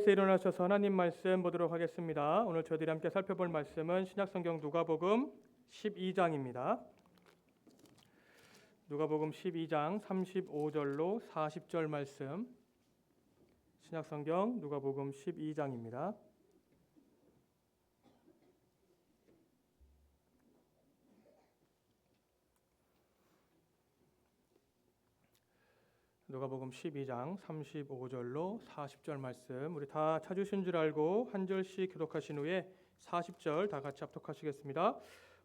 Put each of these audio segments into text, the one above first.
자리에서 일어나셔서 하나님 말씀 보도록 하겠습니다. 오늘 저희들이 함께 살펴볼 말씀은 신약성경 누가복음 12장입니다. 누가복음 12장 35절로 40절 말씀. 신약성경 누가복음 12장입니다. 누가복음 12장 35절로 40절 말씀, 우리 다 찾으신 줄 알고 한 절씩 교독하신 후에 40절 다 같이 합독하시겠습니다.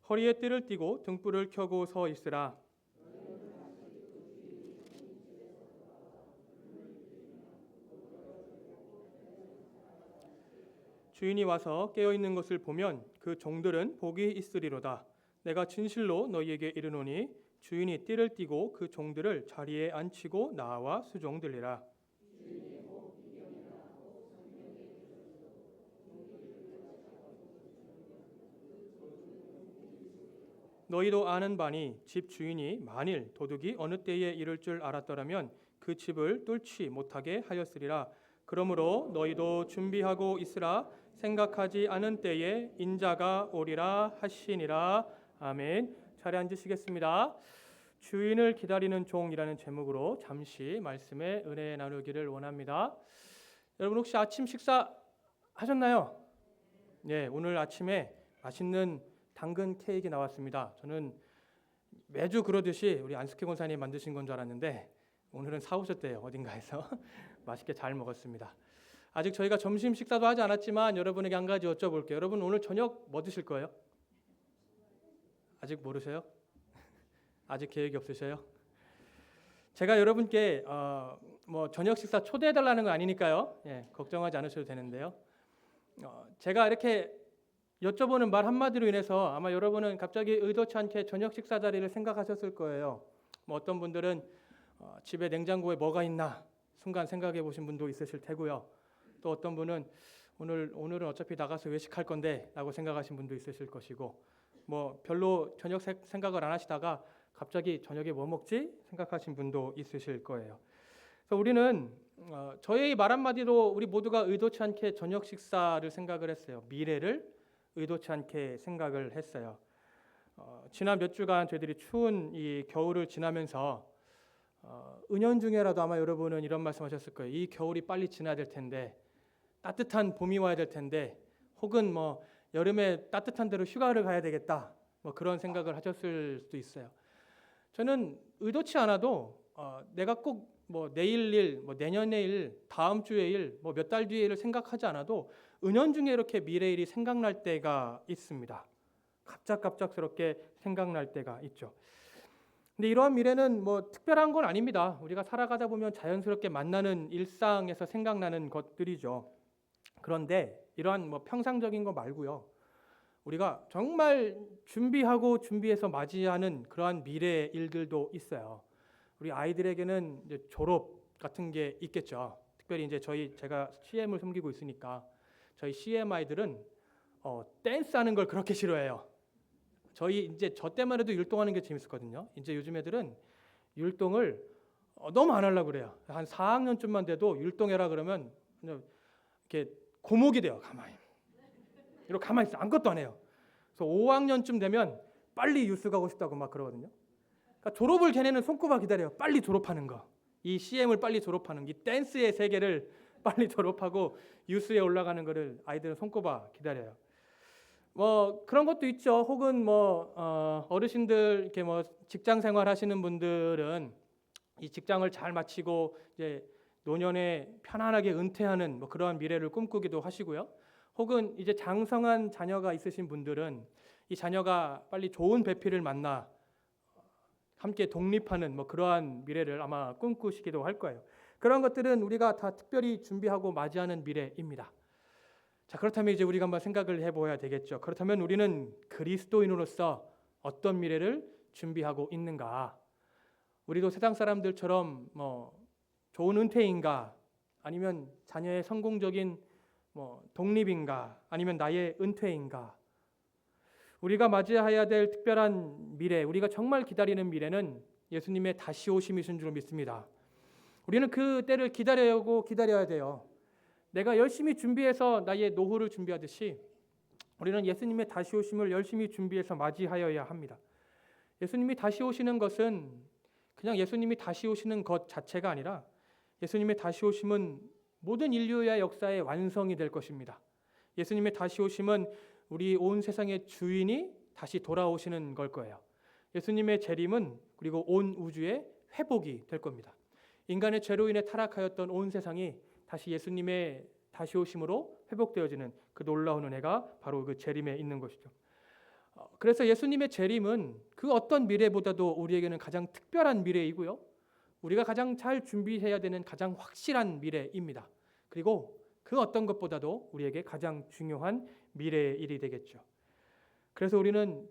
허리에 띠를 띠고 등불을 켜고 서 있으라. 주인이 와서 깨어 있는 것을 보면 그 종들은 복이 있으리로다. 내가 진실로 너희에게 이르노니 주인이 띠를 띠고 그 종들을 자리에 앉히고 나와 수종들리라. 너희도 아는 바니 집 주인이 만일 도둑이 어느 때에 이를 줄 알았더라면 그 집을 뚫지 못하게 하였으리라. 그러므로 너희도 준비하고 있으라. 생각하지 않은 때에 인자가 오리라 하시니라. 아멘. 자리에 앉으시겠습니다. 주인을 기다리는 종이라는 제목으로 잠시 말씀에 은혜 나누기를 원합니다. 여러분 혹시 아침 식사 하셨나요? 네, 오늘 아침에 맛있는 당근 케이크 나왔습니다. 저는 매주 그러듯이 우리 안숙희 권사님 만드신 건 줄 알았는데 오늘은 사오셨대요. 어딘가에서. 맛있게 잘 먹었습니다. 아직 저희가 점심 식사도 하지 않았지만 여러분에게 한 가지 여쭤볼게요. 여러분 오늘 저녁 뭐 드실 거예요? 아직 모르세요? 아직 계획이 없으셔요? 제가 여러분께 저녁 식사 초대해달라는 거 아니니까요. 예, 걱정하지 않으셔도 되는데요. 제가 이렇게 여쭤보는 말 한마디로 인해서 아마 여러분은 갑자기 의도치 않게 저녁 식사 자리를 생각하셨을 거예요. 어떤 분들은 집에 냉장고에 뭐가 있나 순간 생각해 보신 분도 있으실 테고요. 또 어떤 분은 오늘은 어차피 나가서 외식할 건데 라고 생각하신 분도 있으실 것이고, 별로 저녁 생각을 안 하시다가 갑자기 저녁에 뭐 먹지 생각하신 분도 있으실 거예요. 그래서 우리는 저의 말 한마디로 우리 모두가 의도치 않게 저녁 식사를 생각을 했어요. 미래를 의도치 않게 생각을 했어요. 지난 몇 주간 저희들이 추운 이 겨울을 지나면서 은연중에라도 아마 여러분은 이런 말씀하셨을 거예요. 이 겨울이 빨리 지나야 될 텐데, 따뜻한 봄이 와야 될 텐데, 혹은 여름에 따뜻한 데로 휴가를 가야 되겠다, 그런 생각을 하셨을 수도 있어요. 저는 의도치 않아도 내가 꼭 내일 일, 내년의 일, 다음 주의 일, 몇 달 뒤의 일을 생각하지 않아도 은연중에 이렇게 미래 일이 생각날 때가 있습니다. 갑작스럽게 생각날 때가 있죠. 근데 이러한 미래는 특별한 건 아닙니다. 우리가 살아가다 보면 자연스럽게 만나는 일상에서 생각나는 것들이죠. 그런데 이러한 평상적인 거 말고요, 우리가 정말 준비해서 맞이하는 그러한 미래의 일들도 있어요. 우리 아이들에게는 이제 졸업 같은 게 있겠죠. 특별히 이제 제가 CM을 섬기고 있으니까 저희 CM 아이들은 댄스하는 걸 그렇게 싫어해요. 저 때만 해도 율동하는 게 재밌었거든요. 이제 요즘 애들은 율동을 너무 안 하려고 그래요. 한 4학년쯤만 돼도 율동해라 그러면 그냥 이렇게 고목이 돼요. 이렇게 가만히 있어. 아무것도 안 해요. 그래서 5학년쯤 되면 빨리 유스 가고 싶다고 막 그러거든요. 그러니까 졸업을 걔네는 손꼽아 기다려요. 빨리 졸업하는 거. 이 CM을 빨리 졸업하는, 이 댄스의 세계를 빨리 졸업하고 유스에 올라가는 거를 아이들은 손꼽아 기다려요. 그런 것도 있죠. 혹은 어르신들 이렇게 직장 생활 하시는 분들은 이 직장을 잘 마치고 이제 노년에 편안하게 은퇴하는 그러한 미래를 꿈꾸기도 하시고요. 혹은 이제 장성한 자녀가 있으신 분들은 이 자녀가 빨리 좋은 배필을 만나 함께 독립하는 그러한 미래를 아마 꿈꾸시기도 할 거예요. 그런 것들은 우리가 다 특별히 준비하고 맞이하는 미래입니다. 자, 그렇다면 이제 우리가 한번 생각을 해봐야 되겠죠. 그렇다면 우리는 그리스도인으로서 어떤 미래를 준비하고 있는가? 우리도 세상 사람들처럼 좋은 은퇴인가? 아니면 자녀의 성공적인 독립인가? 아니면 나의 은퇴인가? 우리가 맞이해야 될 특별한 미래, 우리가 정말 기다리는 미래는 예수님의 다시 오심이신 줄 믿습니다. 우리는 그 때를 기다려야 돼요. 내가 열심히 준비해서 나의 노후를 준비하듯이 우리는 예수님의 다시 오심을 열심히 준비해서 맞이하여야 합니다. 예수님이 다시 오시는 것은 그냥 예수님이 다시 오시는 것 자체가 아니라 예수님의 다시 오심은 모든 인류의 역사의 완성이 될 것입니다. 예수님의 다시 오심은 우리 온 세상의 주인이 다시 돌아오시는 걸 거예요. 예수님의 재림은 그리고 온 우주의 회복이 될 겁니다. 인간의 죄로 인해 타락하였던 온 세상이 다시 예수님의 다시 오심으로 회복되어지는 그 놀라운 은혜가 바로 그 재림에 있는 것이죠. 그래서 예수님의 재림은 그 어떤 미래보다도 우리에게는 가장 특별한 미래이고요. 우리가 가장 잘 준비해야 되는 가장 확실한 미래입니다. 그리고 그 어떤 것보다도 우리에게 가장 중요한 미래의 일이 되겠죠. 그래서 우리는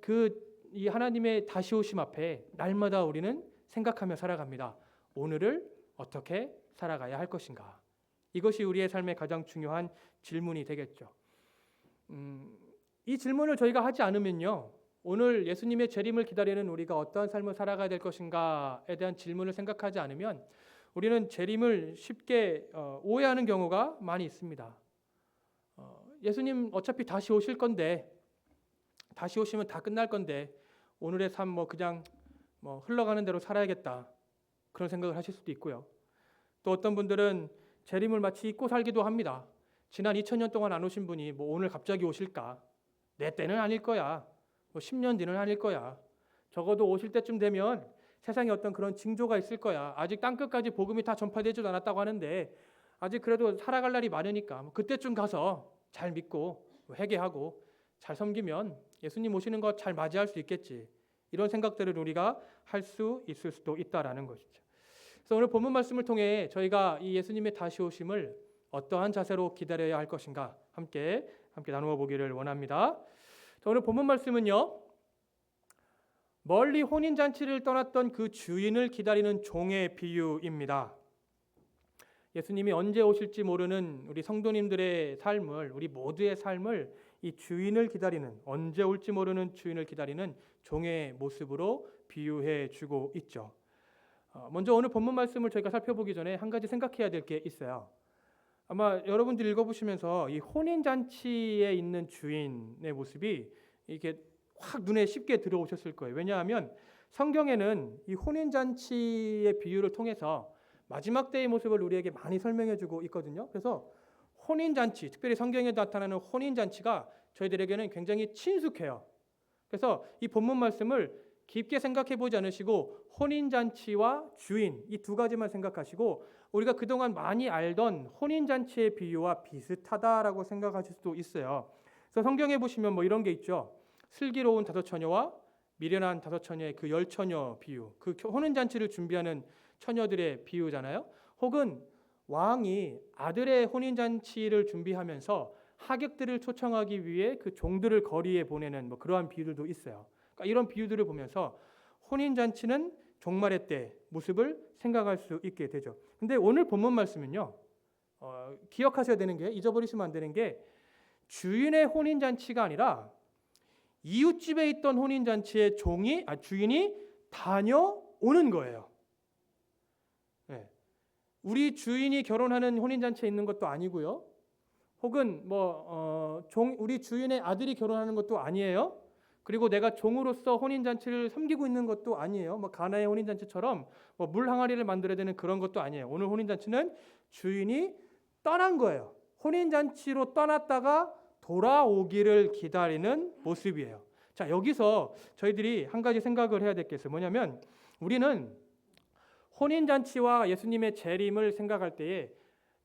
이 하나님의 다시 오심 앞에 날마다 우리는 생각하며 살아갑니다. 오늘을 어떻게 살아가야 할 것인가? 이것이 우리의 삶의 가장 중요한 질문이 되겠죠. 이 질문을 저희가 하지 않으면요, 오늘 예수님의 재림을 기다리는 우리가 어떠한 삶을 살아가야 될 것인가에 대한 질문을 생각하지 않으면 우리는 재림을 쉽게 오해하는 경우가 많이 있습니다. 예수님 어차피 다시 오실 건데, 다시 오시면 다 끝날 건데 오늘의 삶 그냥 흘러가는 대로 살아야겠다, 그런 생각을 하실 수도 있고요. 또 어떤 분들은 재림을 마치 잊고 살기도 합니다. 지난 2000년 동안 안 오신 분이 오늘 갑자기 오실까? 내 때는 아닐 거야. 10년 뒤는 아닐 거야. 적어도 오실 때쯤 되면 세상에 어떤 그런 징조가 있을 거야. 아직 땅끝까지 복음이 다 전파되지도 않았다고 하는데 아직 그래도 살아갈 날이 많으니까 그때쯤 가서 잘 믿고 회개하고 잘 섬기면 예수님 오시는 거 잘 맞이할 수 있겠지. 이런 생각들을 우리가 할 수 있을 수도 있다라는 것이죠. 그래서 오늘 본문 말씀을 통해 저희가 이 예수님의 다시 오심을 어떠한 자세로 기다려야 할 것인가 함께 나누어 보기를 원합니다. 자, 오늘 본문 말씀은요, 멀리 혼인잔치를 떠났던 그 주인을 기다리는 종의 비유입니다. 예수님이 언제 오실지 모르는 우리 성도님들의 삶을, 우리 모두의 삶을 이 주인을 기다리는, 언제 올지 모르는 주인을 기다리는 종의 모습으로 비유해 주고 있죠. 먼저 오늘 본문 말씀을 저희가 살펴보기 전에 한 가지 생각해야 될 게 있어요. 아마 여러분들 읽어보시면서 이 혼인잔치에 있는 주인의 모습이 이렇게 확 눈에 쉽게 들어오셨을 거예요. 왜냐하면 성경에는 이 혼인잔치의 비유를 통해서 마지막 때의 모습을 우리에게 많이 설명해주고 있거든요. 그래서 혼인잔치, 특별히 성경에 나타나는 혼인잔치가 저희들에게는 굉장히 친숙해요. 그래서 이 본문 말씀을 깊게 생각해 보지 않으시고 혼인잔치와 주인, 이 두 가지만 생각하시고 우리가 그동안 많이 알던 혼인잔치의 비유와 비슷하다라고 생각하실 수도 있어요. 그래서 성경에 보시면 이런 게 있죠. 슬기로운 다섯 처녀와 미련한 다섯 처녀의 그 열 처녀 비유, 그 혼인잔치를 준비하는 처녀들의 비유잖아요. 혹은 왕이 아들의 혼인잔치를 준비하면서 하객들을 초청하기 위해 그 종들을 거리에 보내는 그러한 비유들도 있어요. 그러니까 이런 비유들을 보면서 혼인잔치는 종말의 때 모습을 생각할 수 있게 되죠. 근데 오늘 본문 말씀은요, 기억하셔야 되는 게, 잊어버리시면 안 되는 게, 주인의 혼인잔치가 아니라 이웃집에 있던 혼인잔치에 주인이 다녀오는 거예요. 네. 우리 주인이 결혼하는 혼인잔치에 있는 것도 아니고요. 혹은 우리 주인의 아들이 결혼하는 것도 아니에요. 그리고 내가 종으로서 혼인잔치를 섬기고 있는 것도 아니에요. 가나의 혼인잔치처럼 물 항아리를 만들어야 되는 그런 것도 아니에요. 오늘 혼인잔치는 주인이 떠난 거예요. 혼인잔치로 떠났다가 돌아오기를 기다리는 모습이에요. 자, 여기서 저희들이 한 가지 생각을 해야 될 게 있어요. 뭐냐면 우리는 혼인잔치와 예수님의 재림을 생각할 때에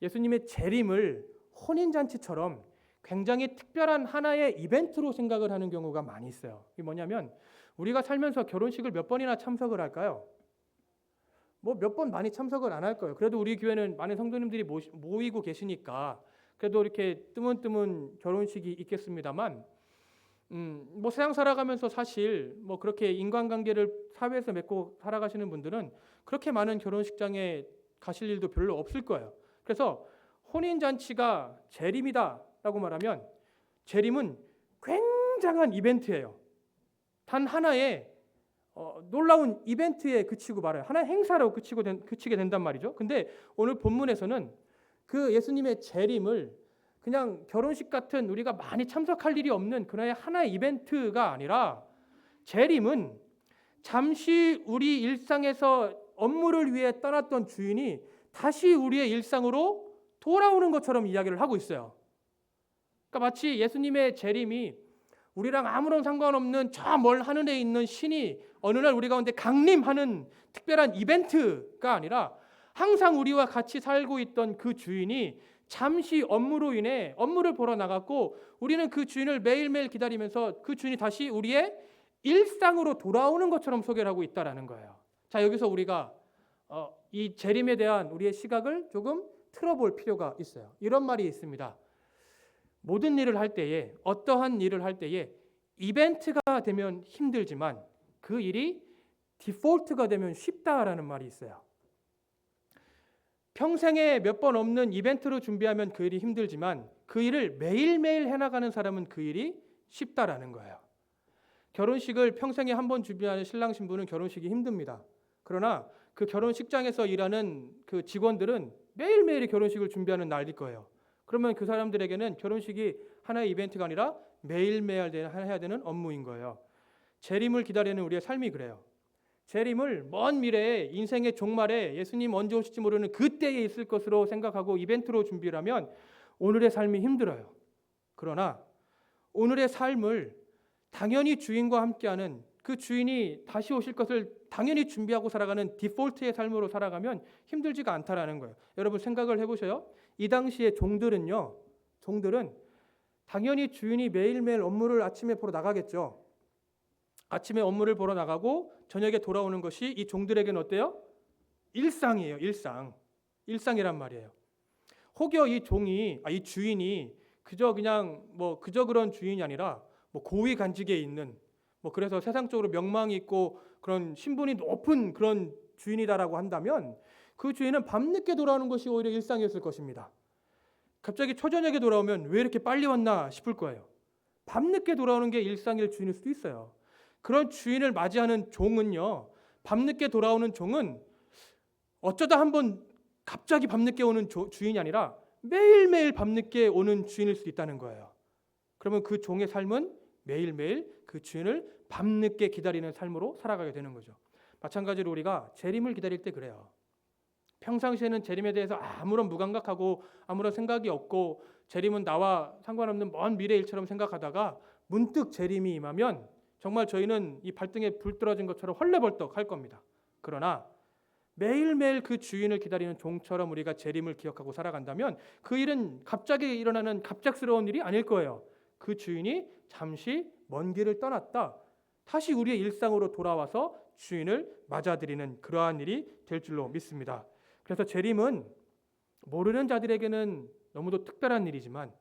예수님의 재림을 혼인잔치처럼 굉장히 특별한 하나의 이벤트로 생각을 하는 경우가 많이 있어요. 이게 뭐냐면 우리가 살면서 결혼식을 몇 번이나 참석을 할까요? 몇 번 많이 참석을 안 할 거예요. 그래도 우리 교회는 많은 성도님들이 모이고 계시니까 그래도 이렇게 뜨문뜨문 결혼식이 있겠습니다만 세상 살아가면서 사실 그렇게 인간관계를 사회에서 맺고 살아가시는 분들은 그렇게 많은 결혼식장에 가실 일도 별로 없을 거예요. 그래서 혼인잔치가 재림이다라고 말하면 재림은 굉장한 이벤트예요. 단 하나의 놀라운 이벤트에 그치고 말아요. 하나의 행사로 그치게 된단 말이죠. 근데 오늘 본문에서는 그 예수님의 재림을 그냥 결혼식 같은 우리가 많이 참석할 일이 없는 그런 하나의 이벤트가 아니라 재림은 잠시 우리 일상에서 업무를 위해 떠났던 주인이 다시 우리의 일상으로 돌아오는 것처럼 이야기를 하고 있어요. 그러니까 마치 예수님의 재림이 우리랑 아무런 상관없는 저 멀 하늘에 있는 신이 어느 날 우리 가운데 강림하는 특별한 이벤트가 아니라 항상 우리와 같이 살고 있던 그 주인이 잠시 업무로 인해 업무를 보러 나갔고 우리는 그 주인을 매일매일 기다리면서 그 주인이 다시 우리의 일상으로 돌아오는 것처럼 소개를 하고 있다라는 거예요. 자, 여기서 우리가 이 재림에 대한 우리의 시각을 조금 틀어볼 필요가 있어요. 이런 말이 있습니다. 모든 일을 할 때에 어떠한 일을 할 때에 이벤트가 되면 힘들지만 그 일이 디폴트가 되면 쉽다라는 말이 있어요. 평생에 몇 번 없는 이벤트로 준비하면 그 일이 힘들지만 그 일을 매일매일 해나가는 사람은 그 일이 쉽다라는 거예요. 결혼식을 평생에 한 번 준비하는 신랑 신부는 결혼식이 힘듭니다. 그러나 그 결혼식장에서 일하는 그 직원들은 매일매일 결혼식을 준비하는 날일 거예요. 그러면 그 사람들에게는 결혼식이 하나의 이벤트가 아니라 매일매일 해야 되는 업무인 거예요. 재림을 기다리는 우리의 삶이 그래요. 재림을 먼 미래에 인생의 종말에 예수님 언제 오실지 모르는 그때에 있을 것으로 생각하고 이벤트로 준비를 하면 오늘의 삶이 힘들어요. 그러나 오늘의 삶을 당연히 주인과 함께하는 그 주인이 다시 오실 것을 당연히 준비하고 살아가는 디폴트의 삶으로 살아가면 힘들지가 않다라는 거예요. 여러분 생각을 해보세요. 이 당시의 종들은 당연히 주인이 매일매일 업무를 아침에 보러 나가겠죠. 아침에 업무를 보러 나가고 저녁에 돌아오는 것이 이 종들에게는 어때요? 일상이에요. 일상이란 말이에요. 혹여 이 주인이 그저 그런 주인이 아니라 고위 간직에 있는 그래서 세상적으로 명망이 있고 그런 신분이 높은 그런 주인이다라고 한다면 그 주인은 밤늦게 돌아오는 것이 오히려 일상이었을 것입니다. 갑자기 초저녁에 돌아오면 왜 이렇게 빨리 왔나 싶을 거예요. 밤늦게 돌아오는 게 일상일 주인일 수도 있어요. 그런 주인을 맞이하는 종은요, 밤늦게 돌아오는 종은 어쩌다 한번 갑자기 밤늦게 오는 주인이 아니라 매일매일 밤늦게 오는 주인일 수도 있다는 거예요. 그러면 그 종의 삶은 매일매일 그 주인을 밤늦게 기다리는 삶으로 살아가게 되는 거죠. 마찬가지로 우리가 재림을 기다릴 때 그래요. 평상시에는 재림에 대해서 아무런 무감각하고 아무런 생각이 없고 재림은 나와 상관없는 먼 미래 일처럼 생각하다가 문득 재림이 임하면 정말 저희는 이 발등에 불 떨어진 것처럼 헐레벌떡 할 겁니다. 그러나 매일매일 그 주인을 기다리는 종처럼 우리가 재림을 기억하고 살아간다면 그 일은 갑자기 일어나는 갑작스러운 일이 아닐 거예요. 그 주인이 잠시 먼 길을 떠났다 다시 우리의 일상으로 돌아와서 주인을 맞아들이는 그러한 일이 될 줄로 믿습니다. 그래서 재림은 모르는 자들에게는 너무도 특별한 일이지만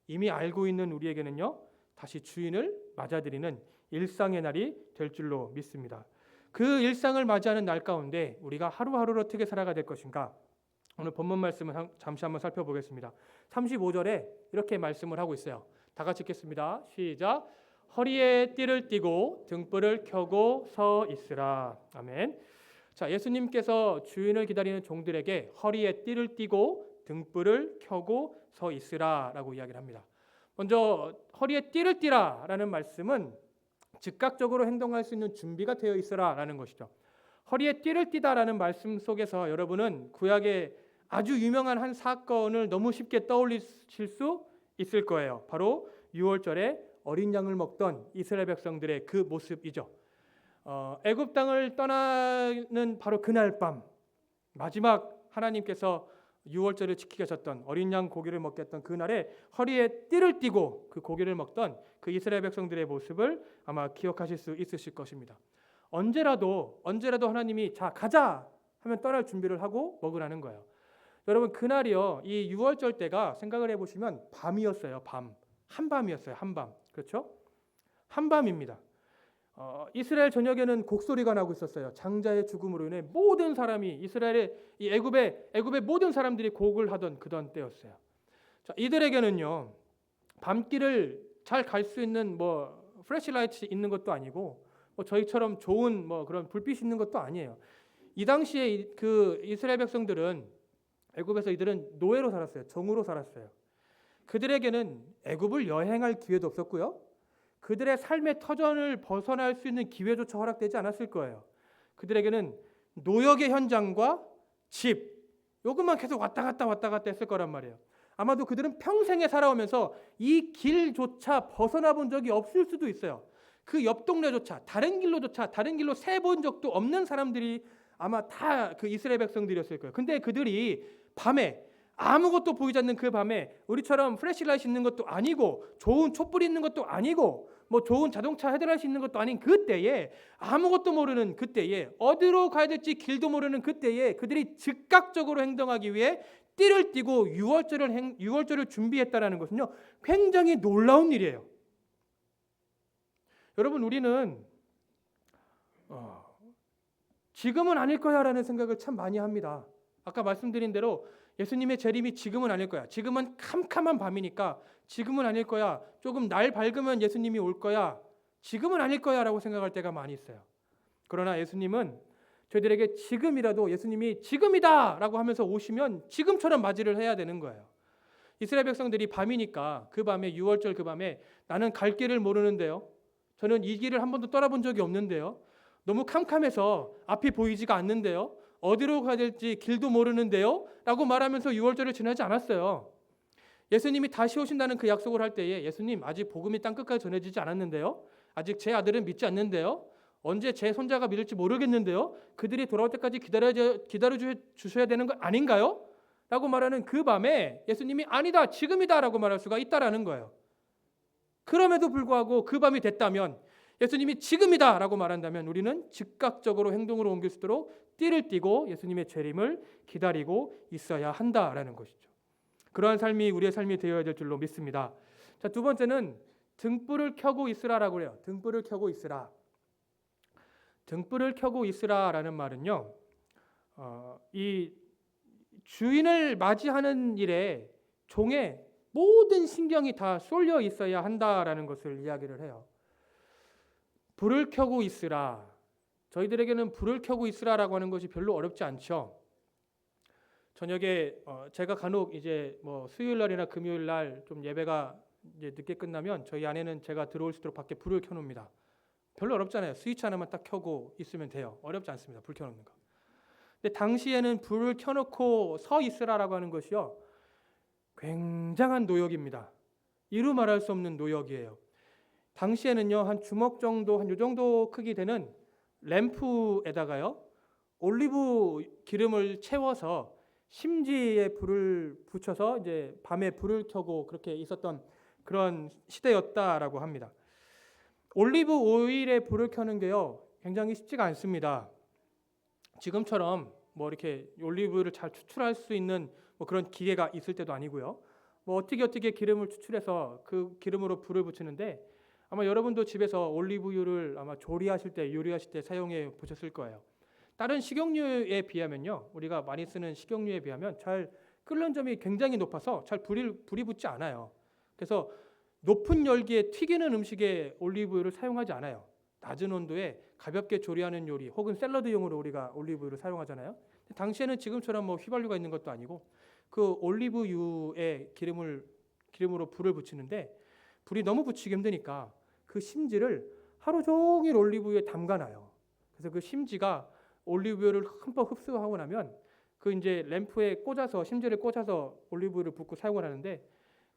이미 알고 있는 우리에게는요, 다시 주인을 맞아들이는 일상의 날이 될 줄로 믿습니다. 그 일상을 맞이하는 날 가운데 우리가 하루하루를 어떻게 살아가야 될 것인가? 오늘 본문 말씀을 잠시 한번 살펴보겠습니다. 35절에 이렇게 말씀을 하고 있어요. 다 같이 읽겠습니다. 시작. 허리에 띠를 띠고 등불을 켜고 서 있으라. 아멘. 자, 예수님께서 주인을 기다리는 종들에게 허리에 띠를 띠고 등불을 켜고 서 있으라라고 이야기를 합니다. 먼저 허리에 띠를 띠라라는 말씀은 즉각적으로 행동할 수 있는 준비가 되어 있으라라는 것이죠. 허리에 띠를 띠다라는 말씀 속에서 여러분은 구약의 아주 유명한 한 사건을 너무 쉽게 떠올리실 수 있을 거예요. 바로 유월절에 어린 양을 먹던 이스라엘 백성들의 그 모습이죠. 애굽 땅을 떠나는 바로 그날 밤 마지막 하나님께서 유월절을 지키게 하셨던 어린 양 고기를 먹게 했던 그날에 허리에 띠를 띠고 그 고기를 먹던 그 이스라엘 백성들의 모습을 아마 기억하실 수 있으실 것입니다. 언제라도 하나님이 자 가자 하면 떠날 준비를 하고 먹으라는 거예요. 여러분 그날이요, 이 유월절 때가 생각을 해보시면 밤이었어요. 한밤이었어요. 한밤. 그렇죠? 한밤입니다. 이스라엘 전역에는 곡소리가 나고 있었어요. 장자의 죽음으로 인해 모든 사람이 이스라엘의 이 애굽의 모든 사람들이 곡을 하던 그던 때였어요. 자, 이들에게는요 밤길을 잘 갈 수 있는 플래시라이트 있는 것도 아니고 저희처럼 좋은 그런 불빛이 있는 것도 아니에요. 이 당시에 그 이스라엘 백성들은 애굽에서 이들은 노예로 살았어요. 종으로 살았어요. 그들에게는 애굽을 여행할 기회도 없었고요. 그들의 삶의 터전을 벗어날 수 있는 기회조차 허락되지 않았을 거예요. 그들에게는 노역의 현장과 집, 요것만 계속 왔다 갔다 했을 거란 말이에요. 아마도 그들은 평생에 살아오면서 이 길조차 벗어나 본 적이 없을 수도 있어요. 그 옆 동네조차 다른 길로 새 본 적도 없는 사람들이 아마 다 그 이스라엘 백성들이었을 거예요. 근데 그들이 밤에 아무것도 보이지 않는 그 밤에 우리처럼 플래시라이트 있는 것도 아니고 좋은 촛불이 있는 것도 아니고 뭐 좋은 자동차 헤드라이트 있는 것도 아닌 그때에 아무것도 모르는 그때에 어디로 가야 될지 길도 모르는 그때에 그들이 즉각적으로 행동하기 위해 띠를 띠고 유월절을 준비했다라는 것은요 굉장히 놀라운 일이에요. 여러분 우리는 지금은 아닐 거야라는 생각을 참 많이 합니다. 아까 말씀드린 대로 예수님의 재림이 지금은 아닐 거야. 지금은 캄캄한 밤이니까 지금은 아닐 거야. 조금 날 밝으면 예수님이 올 거야. 지금은 아닐 거야라고 생각할 때가 많이 있어요. 그러나 예수님은 저희들에게 지금이라도 예수님이 지금이다라고 하면서 오시면 지금처럼 맞이를 해야 되는 거예요. 이스라엘 백성들이 밤이니까 그 밤에 유월절 그 밤에 나는 갈 길을 모르는데요. 저는 이 길을 한 번도 떠나본 적이 없는데요. 너무 캄캄해서 앞이 보이지가 않는데요. 어디로 가야 될지 길도 모르는데요. 라고 말하면서 유월절을 지나지 않았어요. 예수님이 다시 오신다는 그 약속을 할 때에 예수님 아직 복음이 땅끝까지 전해지지 않았는데요. 아직 제 아들은 믿지 않는데요. 언제 제 손자가 믿을지 모르겠는데요. 그들이 돌아올 때까지 기다려 주셔야 되는 거 아닌가요? 라고 말하는 그 밤에 예수님이 아니다 지금이다 라고 말할 수가 있다라는 거예요. 그럼에도 불구하고 그 밤이 됐다면 예수님이 지금이다 라고 말한다면 우리는 즉각적으로 행동으로 옮길 수 있도록 띠를 띠고 예수님의 재림을 기다리고 있어야 한다라는 것이죠. 그러한 삶이 우리의 삶이 되어야 될 줄로 믿습니다. 자, 두 번째는 등불을 켜고 있으라라고 해요. 등불을 켜고 있으라. 등불을 켜고 있으라라는 말은요. 이 주인을 맞이하는 일에 종의 모든 신경이 다 쏠려 있어야 한다라는 것을 이야기를 해요. 불을 켜고 있으라. 저희들에게는 불을 켜고 있으라라고 하는 것이 별로 어렵지 않죠. 저녁에 제가 간혹 이제 뭐 수요일 날이나 금요일 날 좀 예배가 이제 늦게 끝나면 저희 아내는 제가 들어올 수 있도록 밖에 불을 켜놓습니다. 별로 어렵잖아요. 스위치 하나만 딱 켜고 있으면 돼요. 어렵지 않습니다. 불 켜놓는 거. 근데 당시에는 불을 켜놓고 서 있으라라고 하는 것이요. 굉장한 노역입니다. 이루 말할 수 없는 노역이에요. 당시에는요 한 주먹 정도 한 요 정도 크기 되는 램프에다가요 올리브 기름을 채워서 심지에 불을 붙여서 이제 밤에 불을 켜고 그렇게 있었던 그런 시대였다라고 합니다. 올리브 오일에 불을 켜는 게요 굉장히 쉽지가 않습니다. 지금처럼 뭐 이렇게 올리브를 잘 추출할 수 있는 뭐 그런 기계가 있을 때도 아니고요. 뭐 어떻게 기름을 추출해서 그 기름으로 불을 붙이는데 아마 여러분도 집에서 올리브유를 아마 요리하실 때 사용해 보셨을 거예요. 다른 식용유에 비하면요, 우리가 많이 쓰는 식용유에 비하면 잘 끓는 점이 굉장히 높아서 잘 불이 붙지 않아요. 그래서 높은 열기에 튀기는 음식에 올리브유를 사용하지 않아요. 낮은 온도에 가볍게 조리하는 요리 혹은 샐러드용으로 우리가 올리브유를 사용하잖아요. 당시에는 지금처럼 뭐 휘발유가 있는 것도 아니고 그 올리브유에 기름으로 불을 붙이는데 불이 너무 붙이기 힘드니까 그 심지를 하루 종일 올리브유에 담가놔요. 그래서 그 심지가 올리브유를 흠뻑 흡수하고 나면 그 이제 램프에 꽂아서 심지를 꽂아서 올리브유를 붓고 사용을 하는데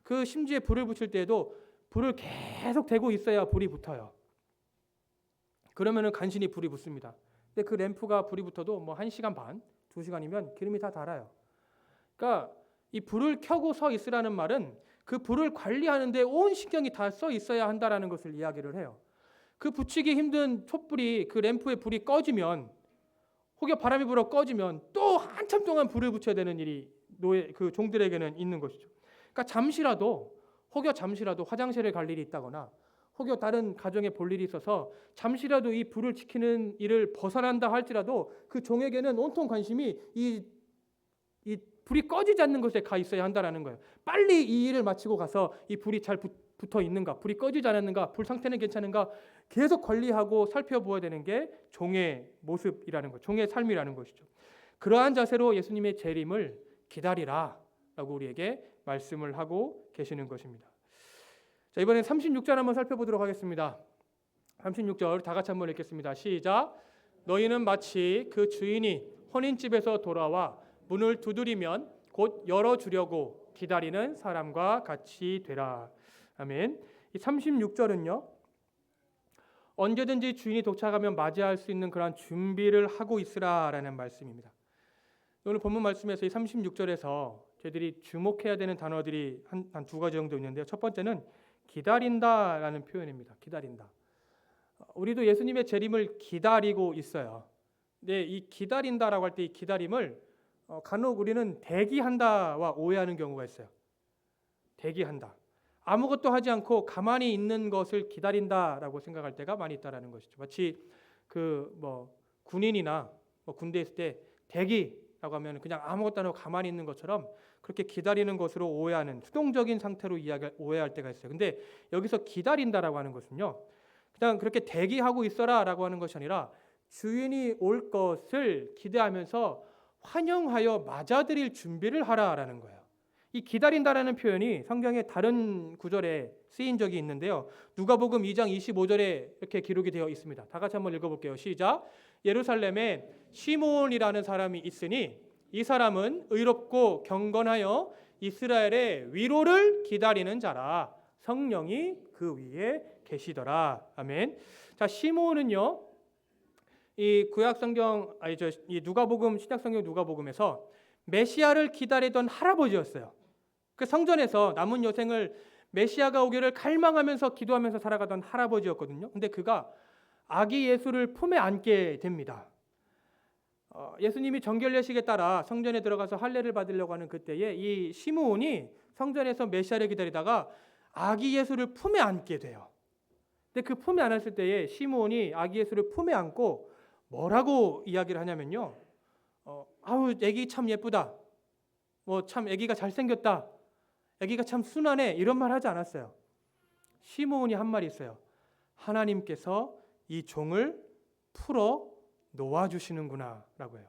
그 심지에 불을 붙일 때에도 불을 계속 대고 있어야 불이 붙어요. 그러면은 간신히 불이 붙습니다. 근데 그 램프가 불이 붙어도 뭐 1시간 반, 2시간이면 기름이 다 달아요. 그러니까 이 불을 켜고 서 있으라는 말은 그 불을 관리하는데 온 신경이 다 써 있어야 한다라는 것을 이야기를 해요. 그 붙이기 힘든 촛불이 그 램프에 불이 꺼지면 혹여 바람이 불어 꺼지면 또 한참 동안 불을 붙여야 되는 일이 그 종들에게는 있는 것이죠. 그러니까 잠시라도 화장실에 갈 일이 있다거나 혹여 다른 가정에 볼 일이 있어서 잠시라도 이 불을 지키는 일을 벗어난다 할지라도 그 종에게는 온통 관심이 이 불이 꺼지지 않는 것에 가 있어야 한다라는 거예요. 빨리 이 일을 마치고 가서 이 불이 잘 붙어 있는가, 불이 꺼지지 않았는가, 불 상태는 괜찮은가 계속 관리하고 살펴보아야 되는 게 종의 모습이라는 것, 종의 삶이라는 것이죠. 그러한 자세로 예수님의 재림을 기다리라 라고 우리에게 말씀을 하고 계시는 것입니다. 자, 이번엔 36절 한번 살펴보도록 하겠습니다. 36절 다 같이 한번 읽겠습니다. 시작. 너희는 마치 그 주인이 혼인집에서 돌아와 문을 두드리면 곧 열어주려고 기다리는 사람과 같이 되라. 아멘. 이 36절은요, 언제든지 주인이 도착하면 맞이할 수 있는 그런 준비를 하고 있으라라는 말씀입니다. 오늘 본문 말씀에서 이 36절에서 저희들이 주목해야 되는 단어들이 한 두 가지 정도 있는데요. 첫 번째는 기다린다라는 표현입니다. 기다린다. 우리도 예수님의 재림을 기다리고 있어요. 근데 이 기다린다라고 할 때 이 기다림을 간혹 우리는 대기한다와 오해하는 경우가 있어요. 대기한다. 아무것도 하지 않고 가만히 있는 것을 기다린다라고 생각할 때가 많이 있다라는 것이죠. 마치 군인이나 군대에 있을 때 대기라고 하면 그냥 아무것도 안 하고 가만히 있는 것처럼 그렇게 기다리는 것으로 오해하는 수동적인 상태로 오해할 때가 있어요. 근데 여기서 기다린다라고 하는 것은요, 그냥 그렇게 대기하고 있어라라고 하는 것이 아니라 주인이 올 것을 기대하면서 환영하여 맞아들일 준비를 하라라는 거예요. 이 기다린다라는 표현이 성경의 다른 구절에 쓰인 적이 있는데요. 누가복음 2장 25절에 이렇게 기록이 되어 있습니다. 다 같이 한번 읽어볼게요. 시작. 예루살렘에 시몬이라는 사람이 있으니 이 사람은 의롭고 경건하여 이스라엘의 위로를 기다리는 자라. 성령이 그 위에 계시더라. 아멘. 자, 시몬은요, 이 구약 성경 이 누가복음 신약 성경 누가복음에서 메시아를 기다리던 할아버지였어요. 그 성전에서 남은 여생을 메시아가 오기를 갈망하면서 기도하면서 살아가던 할아버지였거든요. 근데 그가 아기 예수를 품에 안게 됩니다. 예수님이 정결례식에 따라 성전에 들어가서 할례를 받으려고 하는 그때에 이 시므온이 성전에서 메시아를 기다리다가 아기 예수를 품에 안게 돼요. 근데 그 품에 안았을 때에 시므온이 아기 예수를 품에 안고 뭐라고 이야기를 하냐면요, 아우 애기 참 예쁘다, 참 애기가 잘생겼다, 애기가 참 순하네, 이런 말 하지 않았어요. 시므온이 한 말이 있어요. 하나님께서 이 종을 풀어 놓아주시는구나 라고 해요.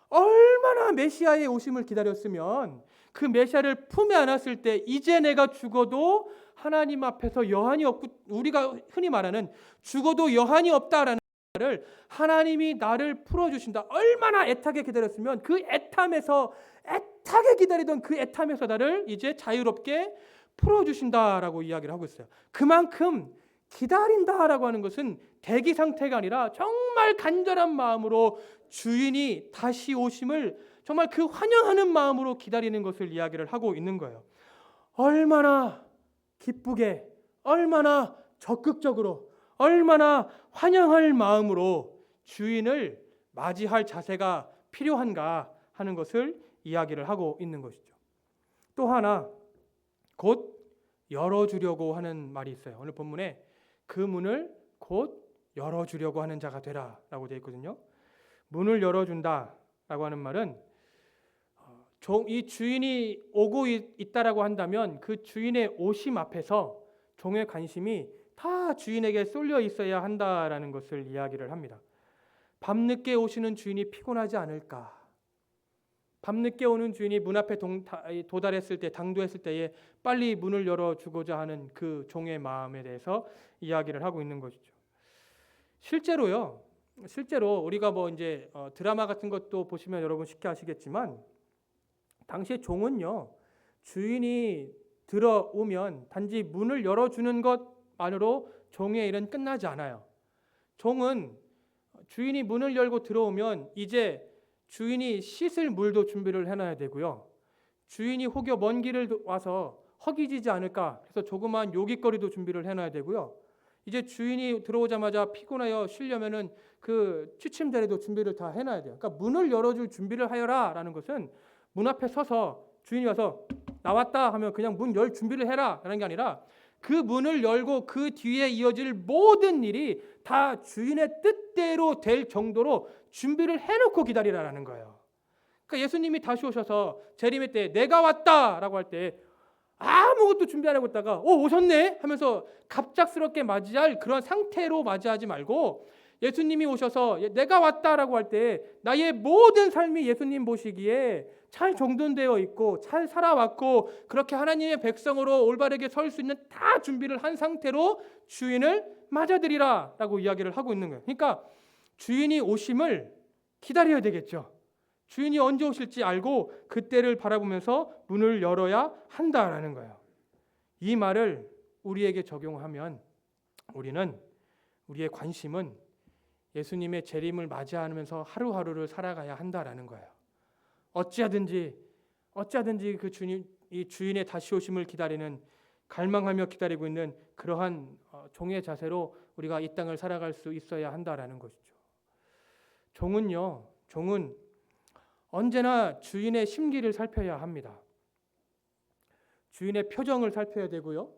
얼마나 메시아의 오심을 기다렸으면 그 메시아를 품에 안았을 때 이제 내가 죽어도 하나님 앞에서 여한이 없고, 우리가 흔히 말하는 죽어도 여한이 없다라는 말을 하나님이 나를 풀어주신다, 얼마나 애타게 기다렸으면 그 애타게 기다리던 그 애탐에서 나를 이제 자유롭게 풀어주신다라고 이야기를 하고 있어요. 그만큼 기다린다라고 하는 것은 대기 상태가 아니라 정말 간절한 마음으로 주인이 다시 오심을 정말 그 환영하는 마음으로 기다리는 것을 이야기를 하고 있는 거예요. 얼마나 기쁘게, 얼마나 적극적으로, 얼마나 환영할 마음으로 주인을 맞이할 자세가 필요한가 하는 것을 이야기를 하고 있는 것이죠. 또 하나, 곧 열어주려고 하는 말이 있어요. 오늘 본문에 그 문을 곧 열어주려고 하는 자가 되라 라고 되어 있거든요. 문을 열어준다 라고 하는 말은 이 주인이 오고 있다라고 한다면 그 주인의 오심 앞에서 종의 관심이 다 주인에게 쏠려 있어야 한다라는 것을 이야기를 합니다. 밤늦게 오시는 주인이 피곤하지 않을까? 밤늦게 오는 주인이 문 앞에 도달했을 때, 당도했을 때에 빨리 문을 열어주고자 하는 그 종의 마음에 대해서 이야기를 하고 있는 것이죠. 실제로 우리가 이제 드라마 같은 것도 보시면 여러분 쉽게 아시겠지만, 당시에 종은요, 주인이 들어오면 단지 문을 열어주는 것만으로 종의 일은 끝나지 않아요. 종은 주인이 문을 열고 들어오면 이제 주인이 씻을 물도 준비를 해놔야 되고요. 주인이 혹여 먼 길을 와서 허기지지 않을까 해서 조그마한 요깃거리도 준비를 해놔야 되고요. 이제 주인이 들어오자마자 피곤하여 쉬려면은 그 취침자리도 준비를 다 해놔야 돼요. 그러니까 문을 열어줄 준비를 하여라라는 것은 문 앞에 서서 주인이 와서 나왔다 하면 그냥 문 열 준비를 해라라는 게 아니라 그 문을 열고 그 뒤에 이어질 모든 일이 다 주인의 뜻대로 될 정도로 준비를 해놓고 기다리라라는 거예요. 그러니까 예수님이 다시 오셔서 재림의 때 내가 왔다라고 할 때 아무것도 준비 안 하고 있다가 오셨네 하면서 갑작스럽게 맞이할 그런 상태로 맞이하지 말고 예수님이 오셔서 내가 왔다라고 할 때 나의 모든 삶이 예수님 보시기에 잘 정돈되어 있고 잘 살아왔고 그렇게 하나님의 백성으로 올바르게 설 수 있는 다 준비를 한 상태로 주인을 맞아들이라 라고 이야기를 하고 있는 거예요. 그러니까 주인이 오심을 기다려야 되겠죠. 주인이 언제 오실지 알고 그때를 바라보면서 문을 열어야 한다라는 거예요. 이 말을 우리에게 적용하면 우리의 관심은 예수님의 재림을 맞이하면서 하루하루를 살아가야 한다라는 거예요. 어찌하든지 그 주인의 다시 오심을 기다리는, 갈망하며 기다리고 있는 그러한 종의 자세로 우리가 이 땅을 살아갈 수 있어야 한다라는 것이죠. 종은 언제나 주인의 심기를 살펴야 합니다. 주인의 표정을 살펴야 되고요.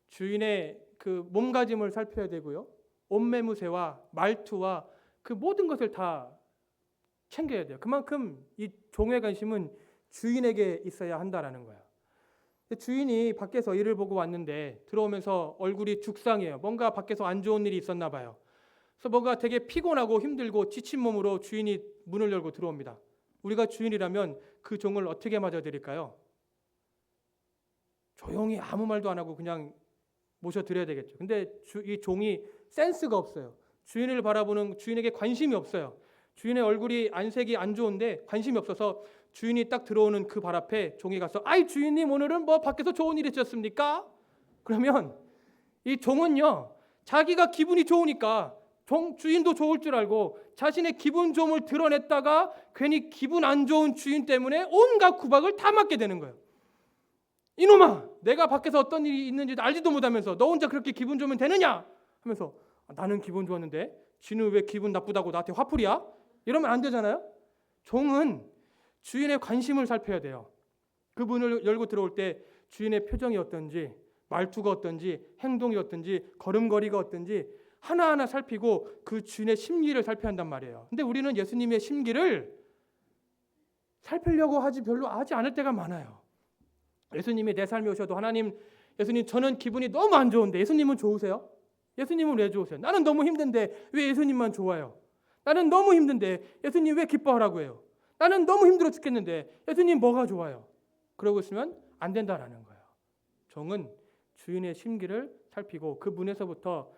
주인의 그 몸가짐을 살펴야 되고요. 옷매무새와 말투와 그 모든 것을 다 챙겨야 돼요. 그만큼 이 종의 관심은 주인에게 있어야 한다라는 거예요. 주인이 밖에서 일을 보고 왔는데 들어오면서 얼굴이 죽상해요. 뭔가 밖에서 안 좋은 일이 있었나 봐요. 그래서 뭔가 되게 피곤하고 힘들고 지친 몸으로 주인이 문을 열고 들어옵니다. 우리가 주인이라면 그 종을 어떻게 맞아드릴까요? 조용히 아무 말도 안 하고 그냥 모셔드려야 되겠죠. 근데 이 종이 센스가 없어요. 주인을 바라보는, 주인에게 관심이 없어요. 주인의 얼굴이 안색이 안 좋은데 관심이 없어서 주인이 딱 들어오는 그 발 앞에 종이 가서 아이 주인님 오늘은 뭐 밖에서 좋은 일 있으셨습니까? 그러면 이 종은요 자기가 기분이 좋으니까 주인도 좋을 줄 알고 자신의 기분 좋음을 드러냈다가 괜히 기분 안 좋은 주인 때문에 온갖 구박을 다 맞게 되는 거예요. 이놈아, 내가 밖에서 어떤 일이 있는지 알지도 못하면서 너 혼자 그렇게 기분 좋으면 되느냐? 하면서 나는 기분 좋았는데 지는 왜 기분 나쁘다고 나한테 화풀이야? 이러면 안 되잖아요. 종은 주인의 관심을 살펴야 돼요. 그 문을 열고 들어올 때 주인의 표정이 어떤지, 말투가 어떤지, 행동이 어떤지, 걸음걸이가 어떤지 하나하나 살피고 그 주인의 심기를 살펴야 한단 말이에요. 근데 우리는 예수님의 심기를 살피려고 별로 하지 않을 때가 많아요. 예수님이 내 삶에 오셔도 예수님 저는 기분이 너무 안 좋은데 예수님은 좋으세요? 예수님은 왜 좋으세요? 나는 너무 힘든데 왜 예수님만 좋아요? 나는 너무 힘든데 예수님 왜 기뻐하라고 해요? 나는 너무 힘들어 죽겠는데 예수님 뭐가 좋아요? 그러고 있으면 안 된다라는 거예요. 종은 주인의 심기를 살피고 그 문에서부터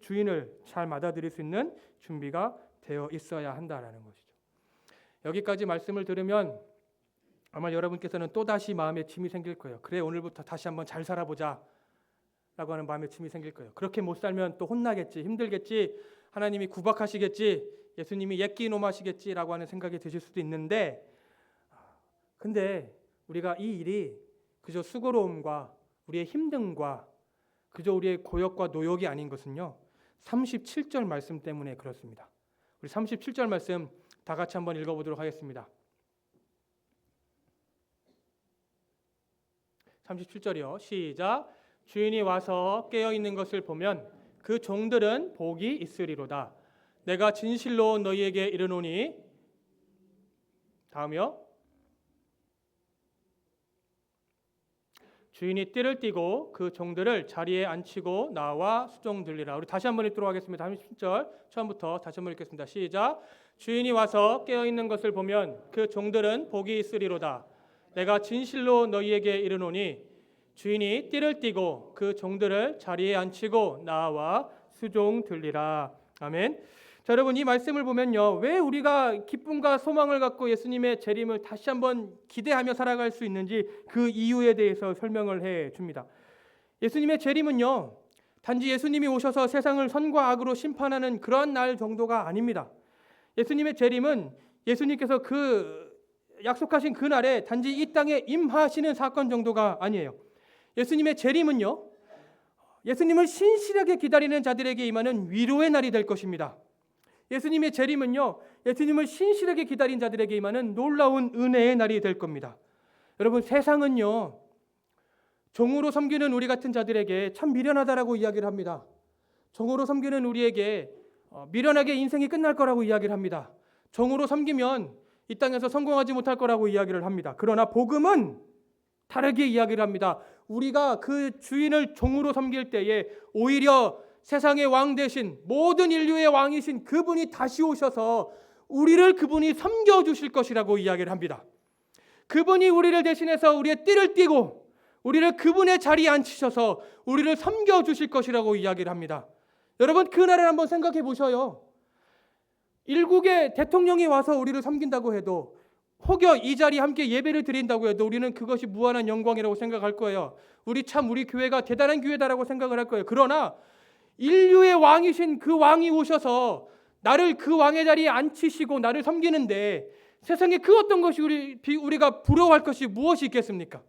주인을 잘 맞아들일 수 있는 준비가 되어 있어야 한다라는 것이죠. 여기까지 말씀을 들으면 아마 여러분께서는 또다시 마음에 짐이 생길 거예요. 그래 오늘부터 다시 한번 잘 살아보자 라고 하는 마음에 짐이 생길 거예요. 그렇게 못 살면 또 혼나겠지, 힘들겠지, 하나님이 구박하시겠지, 예수님이 옛기놈 하시겠지라고 하는 생각이 드실 수도 있는데, 근데 우리가 이 일이 그저 수고로움과 우리의 힘듦과 그저 우리의 고역과 노역이 아닌 것은요 37절 말씀 때문에 그렇습니다. 우리 37절 말씀 다 같이 한번 읽어보도록 하겠습니다. 37절이요. 시작. 주인이 와서 깨어있는 것을 보면 그 종들은 복이 있으리로다. 내가 진실로 너희에게 이르노니, 다음이요. 주인이 띠를 띠고 그 종들을 자리에 앉히고 나와 수종 들리라. 우리 다시 한번 읽도록 하겠습니다. 37절 처음부터 다시 한번 읽겠습니다. 시작. 주인이 와서 깨어있는 것을 보면 그 종들은 복이 있으리로다. 내가 진실로 너희에게 이르노니 주인이 띠를 띠고 그 종들을 자리에 앉히고 나와 수종 들리라. 아멘. 자, 여러분 이 말씀을 보면요, 왜 우리가 기쁨과 소망을 갖고 예수님의 재림을 다시 한번 기대하며 살아갈 수 있는지 그 이유에 대해서 설명을 해 줍니다. 예수님의 재림은요, 단지 예수님이 오셔서 세상을 선과 악으로 심판하는 그러한 날 정도가 아닙니다. 예수님의 재림은 예수님께서 그 약속하신 그 날에 단지 이 땅에 임하시는 사건 정도가 아니에요. 예수님의 재림은요, 예수님을 신실하게 기다리는 자들에게 임하는 위로의 날이 될 것입니다. 예수님의 재림은요, 예수님을 신실하게 기다린 자들에게 임하는 놀라운 은혜의 날이 될 겁니다. 여러분, 세상은요, 종으로 섬기는 우리 같은 자들에게 참 미련하다라고 이야기를 합니다. 종으로 섬기는 우리에게 미련하게 인생이 끝날 거라고 이야기를 합니다. 종으로 섬기면 이 땅에서 성공하지 못할 거라고 이야기를 합니다. 그러나 복음은 다르게 이야기를 합니다. 우리가 그 주인을 종으로 섬길 때에 오히려 세상의 왕 대신 모든 인류의 왕이신 그분이 다시 오셔서 우리를 그분이 섬겨주실 것이라고 이야기를 합니다. 그분이 우리를 대신해서 우리의 띠를 띠고 우리를 그분의 자리에 앉히셔서 우리를 섬겨주실 것이라고 이야기를 합니다. 여러분, 그날을 한번 생각해 보셔요. 일국의 대통령이 와서 우리를 섬긴다고 해도, 혹여 이 자리에 함께 예배를 드린다고 해도 우리는 그것이 무한한 영광이라고 생각할 거예요. 우리 교회가 대단한 교회다라고 생각을 할 거예요. 그러나 인류의 왕이신 그 왕이 오셔서 나를 그 왕의 자리에 앉히시고 나를 섬기는데 세상에 그 어떤 것이 우리가 부러워할 것이 무엇이 있겠습니까?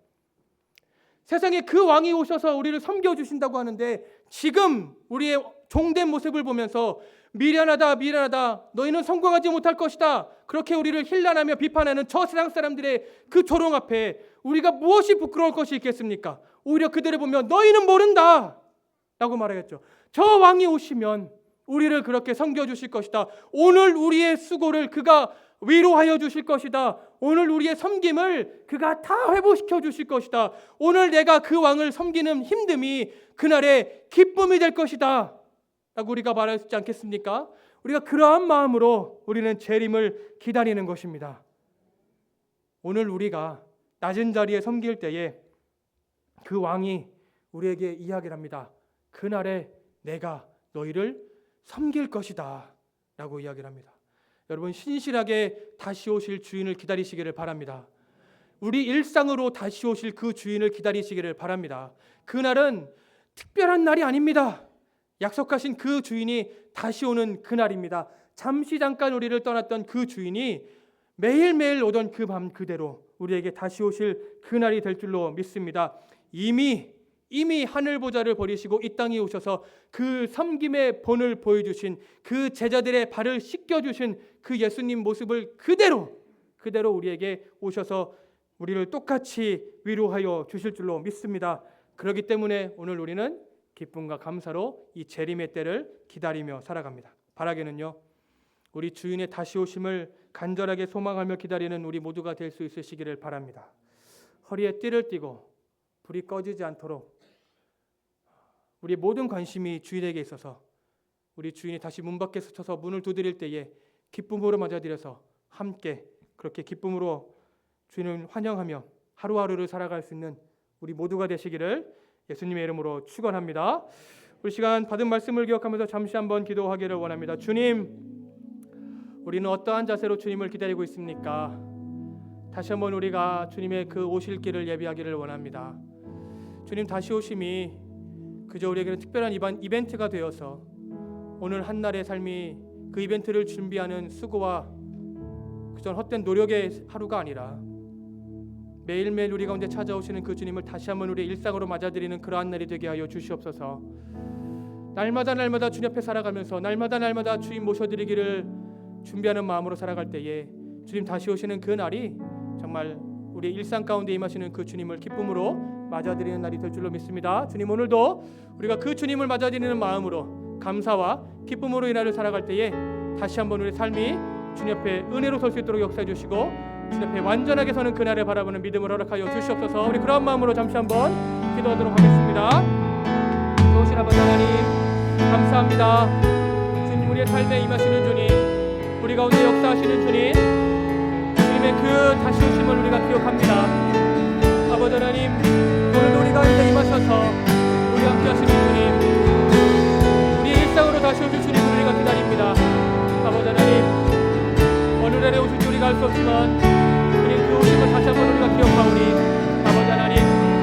세상에 그 왕이 오셔서 우리를 섬겨주신다고 하는데 지금 우리의 종된 모습을 보면서 미련하다 미련하다, 너희는 성공하지 못할 것이다, 그렇게 우리를 힐난하며 비판하는 저 세상 사람들의 그 조롱 앞에 우리가 무엇이 부끄러울 것이 있겠습니까? 오히려 그들을 보면 너희는 모른다 라고 말하겠죠. 저 왕이 오시면 우리를 그렇게 섬겨주실 것이다. 오늘 우리의 수고를 그가 위로하여 주실 것이다. 오늘 우리의 섬김을 그가 다 회복시켜 주실 것이다. 오늘 내가 그 왕을 섬기는 힘듦이 그날의 기쁨이 될 것이다 라고 우리가 말할 수 있지 않겠습니까? 우리가 그러한 마음으로 우리는 재림을 기다리는 것입니다. 오늘 우리가 낮은 자리에 섬길 때에 그 왕이 우리에게 이야기를 합니다. 그날에 내가 너희를 섬길 것이다 라고 이야기를 합니다. 여러분, 신실하게 다시 오실 주인을 기다리시기를 바랍니다. 우리 일상으로 다시 오실 그 주인을 기다리시기를 바랍니다. 그날은 특별한 날이 아닙니다. 약속하신 그 주인이 다시 오는 그날입니다. 잠시 잠깐 우리를 떠났던 그 주인이 매일매일 오던 그 밤 그대로 우리에게 다시 오실 그날이 될 줄로 믿습니다. 이미 하늘 보좌를 버리시고 이 땅에 오셔서 그 섬김의 본을 보여주신, 그 제자들의 발을 씻겨주신 그 예수님 모습을 그대로 우리에게 오셔서 우리를 똑같이 위로하여 주실 줄로 믿습니다. 그렇기 때문에 오늘 우리는 기쁨과 감사로 이 재림의 때를 기다리며 살아갑니다. 바라기는요, 우리 주인의 다시 오심을 간절하게 소망하며 기다리는 우리 모두가 될 수 있으시기를 바랍니다. 허리에 띠를 띠고 불이 꺼지지 않도록 우리 모든 관심이 주인에게 있어서 우리 주인이 다시 문 밖에 서서 문을 두드릴 때에 기쁨으로 맞아들여서 함께 그렇게 기쁨으로 주인을 환영하며 하루하루를 살아갈 수 있는 우리 모두가 되시기를 예수님의 이름으로 축원합니다. 우리 시간 받은 말씀을 기억하면서 잠시 한번 기도하기를 원합니다. 주님, 우리는 어떠한 자세로 주님을 기다리고 있습니까? 다시 한번 우리가 주님의 그 오실 길을 예비하기를 원합니다. 주님 다시 오심이 그저 우리에게는 특별한 이벤트가 되어서 오늘 한날의 삶이 그 이벤트를 준비하는 수고와 그저 헛된 노력의 하루가 아니라 매일매일 우리 가운데 찾아오시는 그 주님을 다시 한번 우리의 일상으로 맞아들이는 그러한 날이 되게 하여 주시옵소서. 날마다 주님 앞에 살아가면서 날마다 주님 모셔드리기를 준비하는 마음으로 살아갈 때에 주님 다시 오시는 그 날이 정말 우리의 일상 가운데 임하시는 그 주님을 기쁨으로 맞아들이는 날이 될 줄로 믿습니다. 주님, 오늘도 우리가 그 주님을 맞아들이는 마음으로 감사와 기쁨으로 이 날을 살아갈 때에 다시 한번 우리 삶이 주님 앞에 은혜로 설 수 있도록 역사해 주시고 주님 앞에 완전하게 서는 그날을 바라보는 믿음을 허락하여 주시옵소서. 우리 그런 마음으로 잠시 한번 기도하도록 하겠습니다. 좋으신 아버지 하나님, 감사합니다. 주님, 우리의 삶에 임하시는 주님, 우리 가운데 역사하시는 주님, 주님의 그 다시 오심을 우리가 기억합니다. 아버지 하나님, 오늘도 우리 가운데 임하셔서 우리 함께 하시는 주님, 우리의 일상으로 다시 오실 주님을 우리가 기다립니다. 아버지 하나님, 어느 날에 오실지 우리가 알 수 없지만 주님 그 오심을 다시 한번 우리가 기억하오니 아버지 하나님,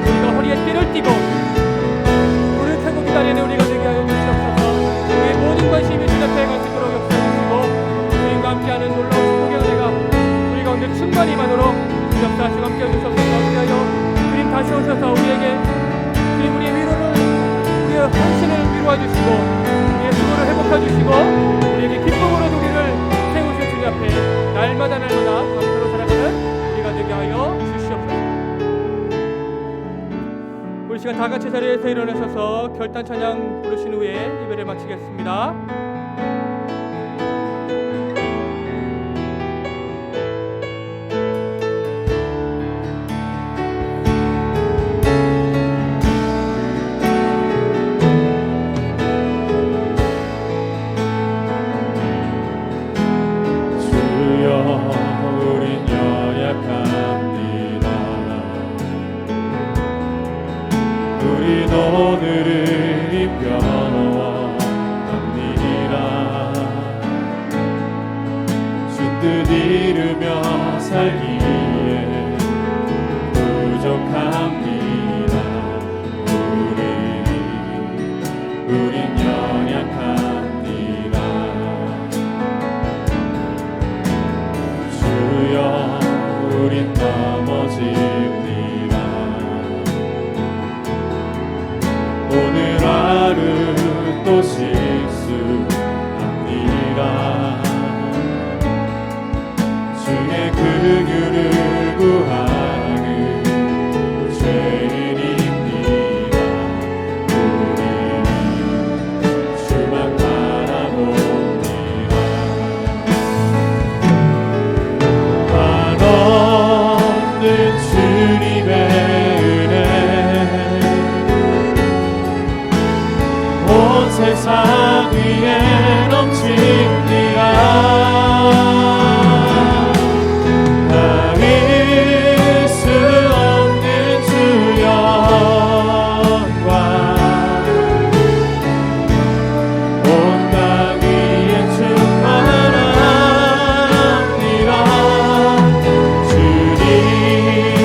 우리가 허리에 띠를 띠고 불을 켜고 기다리는 우리가 되게 하여 주시옵소서. 우리의 모든 관심이 주님 앞에 갈 수 있도록 역사해 주시고 주님과 함께하는 놀라운 축복의 은혜가 우리 가운데 충만히 임하도록 역사하시고 함께해 주시옵소서. 그리하여 주님 다시 오셔서 우리에게 주님 우리의 위로를, 우리의 헌신을 위로해 주시고 우리의 수고를 회복해 주시고 우리에게 기쁨으로 우리를 세우실 주님 앞에 날마다 감사로 살아가는 우리가 되게 하여 주시옵소서. 우리 시간 다 같이 자리에서 일어나셔서 결단 찬양 부르신 후에 예배를 마치겠습니다. 오늘을 입혀옵니라. 주 뜻 이루며 살기에 부족합니다. 우린 연약합니다. 주여 우린 넘어집니다. 오늘 하루 또 실수합니다. 주의 긍휼을 구하는 죄인입니다. 우리는 주만 바라봅니다. 한없는 주님의 은혜 온 세상 위에 넘칩니다. 닿을 수 없는 주 영광 온 땅 위에 충만합니다.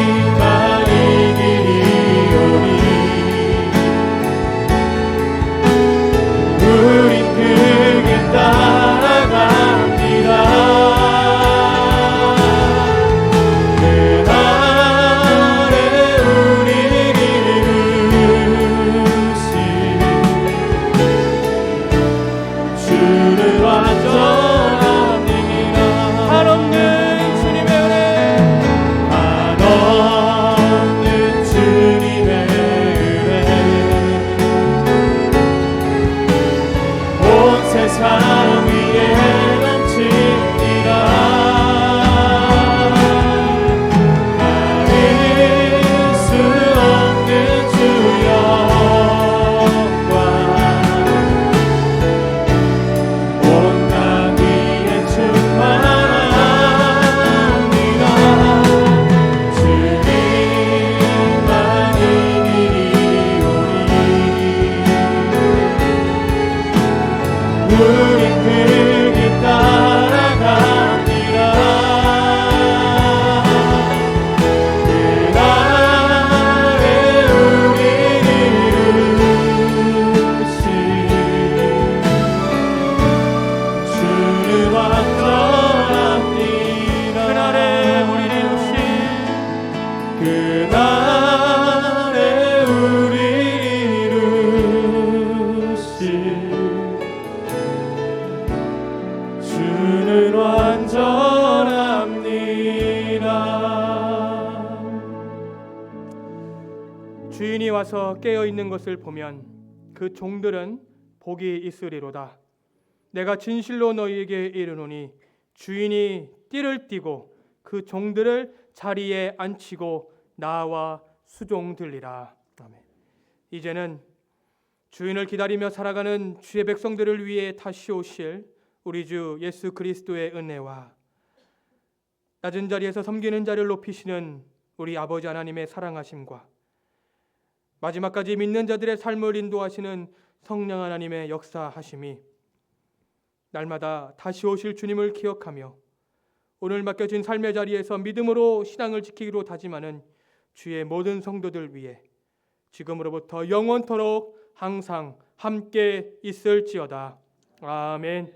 주님만이 길이오니 우린 그 길 따라갑니다. 그날에 우리를 이루신 주를 완전합니다. 한없는 주님의 은혜 한없는 주님의 은혜 온 세상 위에 넘칩니다. 닿을 수 없는 주 영광 온 땅 위에 충만합니다. 주님만이 길이오니 우린 그 길 따라갑니다. 그날에 우리를 이루신 주를 완전합니다. 그날에 우리를 이루신 그날에 우리를 이루신 주는 완전합니다. 주인이 와서 깨어 있는 것을 보면 그 종들은 복이 있으리로다. 내가 진실로 너희에게 이르노니 주인이 띠를 띠고 그 종들을 자리에 앉히고 나와 수종들리라. 아멘. 이제는 주인을 기다리며 살아가는 주의 백성들을 위해 다시 오실 우리 주 예수 그리스도의 은혜와 낮은 자리에서 섬기는 자를 높이시는 우리 아버지 하나님의 사랑하심과 마지막까지 믿는 자들의 삶을 인도하시는 성령 하나님의 역사하심이 날마다 다시 오실 주님을 기억하며 오늘 맡겨진 삶의 자리에서 믿음으로 신앙을 지키기로 다짐하는 주의 모든 성도들 위해 지금으로부터 영원토록 항상 함께 있을지어다. 아멘.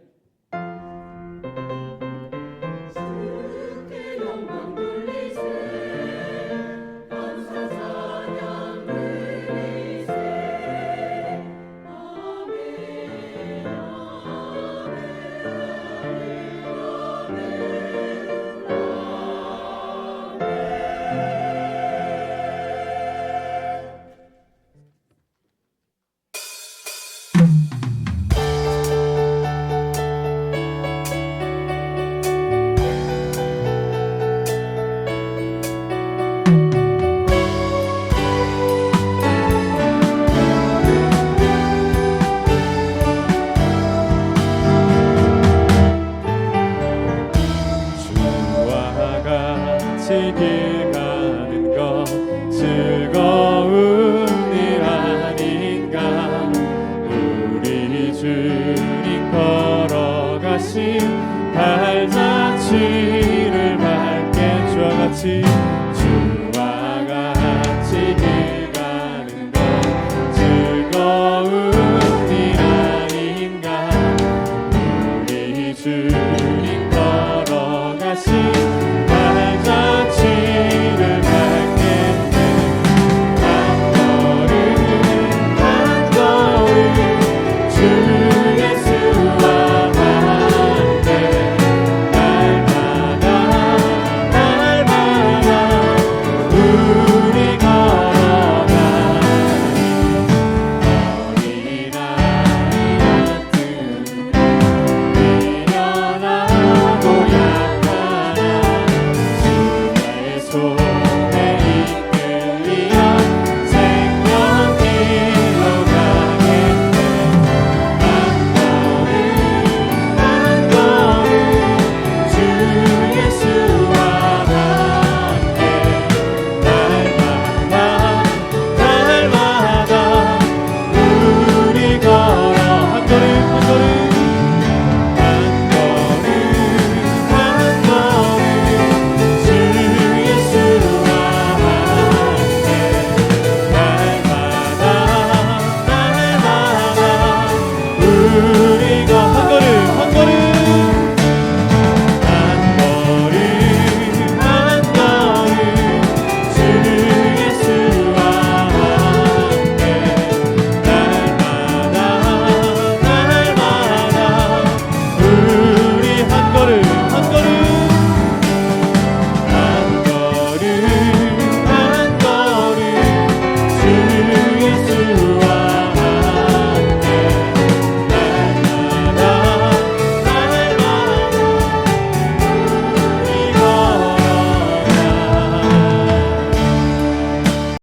같이